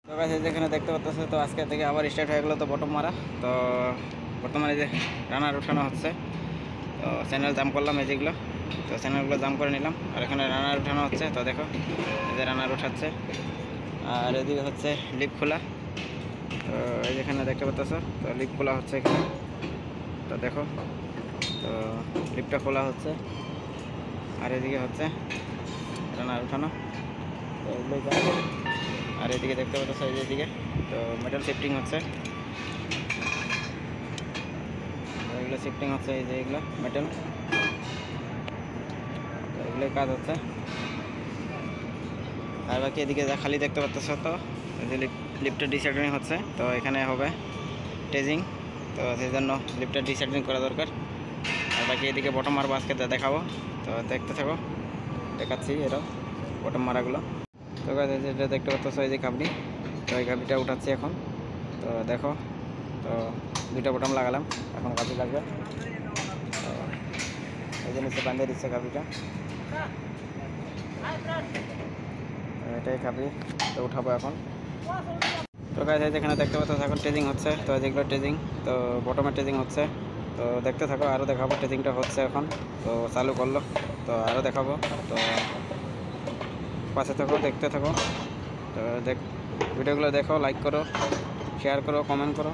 তো গাইস যেখানে দেখতে পাচ্ছ, তো আজকে থেকে আবার স্টার্ট হয়ে গেলো তো বটম মারা। তো বর্তমানে যে রানার উঠানো হচ্ছে, তো চ্যানেল জাম করলাম এই যেগুলো, তো চ্যানেলগুলো জাম করে নিলাম। আর এখানে রানার উঠানো হচ্ছে, তো দেখো এই যে রানার উঠাচ্ছে। আর এদিকে হচ্ছে লিপ খোলা, তো এই যেখানে দেখতে পাচ্ছ, তো লিপ খোলা হচ্ছে এখানে। তো দেখো, তো লিপটা খোলা হচ্ছে। আর এদিকে হচ্ছে রানার উঠানো, তো এগুলোই কাজ। আর এদিকে দেখতে পাচ্ছ এই যেদিকে, তো মেটাল শিফটিং হচ্ছে, এগুলো শিফটিং হচ্ছে, এই যে এগুলো মেটাল, এগুলোই কাজ হচ্ছে। আর বাকি এদিকে যা খালি দেখতে পাচ্ছ, তো এই যে লিফটের ডিসেন্ডিং হচ্ছে, তো এখানে হবে টেজিং, তো সেই জন্য লিফটের ডিসেন্ডিং করা দরকার। আর বাকি এদিকে বটম মারবো আজকে, দেখাবো, তো দেখতে থাকো, দেখাচ্ছি এটা বটম মারাগুলো। তো যেটা দেখতে পাচ্ছ এই যে কাবলি, তো এই কাবলিটা উঠাচ্ছি এখন। তো দেখো, তো দুইটা বটম লাগালাম, এখন কাবলি লাগবে। তো এই যে নিচে বাঁধিয়ে দিচ্ছে কাবলিটা, এটাই কাবলি, তো উঠাবো এখন। তো গাইস যেখানে দেখতে পাচ্ছ এখন টেজিং হচ্ছে, তো যেগুলো টেজিং, তো বটমের টেজিং হচ্ছে, তো দেখতে থাকো, আরও দেখাবো। টেজিংটা হচ্ছে এখন, তো চালু করলো, তো আরও দেখাবো। তো পাশে থাকো, দেখতে থাকো, তো ভিডিওগুলো দেখো, লাইক করো, শেয়ার করো, কমেন্ট করো।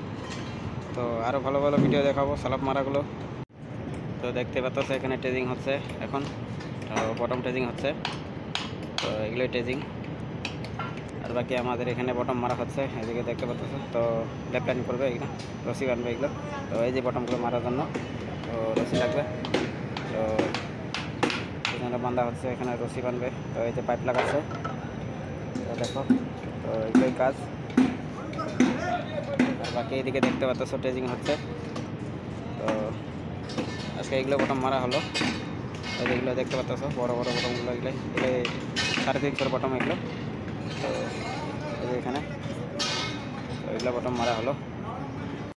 তো আরও ভালো ভালো ভিডিও দেখাবো সালাপ মারাগুলো। তো দেখতে পাচ্ছ এখানে টেজিং হচ্ছে এখন, তো বটম টেজিং হচ্ছে, তো এগুলোই টেজিং। আর বাকি আমাদের এখানে বটম মারা হচ্ছে, এদিকে দেখতে পাচ্ছ, তো লেফট লাইন করবে এগুলো, রশি বানবে এগুলো। তো এই যে বটমগুলো মারার জন্য তো রশি লাগবে, তো এখানে বাঁধা হচ্ছে, এখানে রশি বানবে। তো এই যে পাইপ লাগাচ্ছে, তো দেখো, তো এগুলোই কাজ। আর বাকি এদিকে দেখতে পাচ্ছ টেজিং হচ্ছে, তো আজকে এগুলো বটম মারা হলো। এগুলো দেখতে পাচ্ছ বড় বড় বটমগুলো, এগুলো 350 বটম এগুলো। তো এখানে তো এগুলো বটম মারা হলো।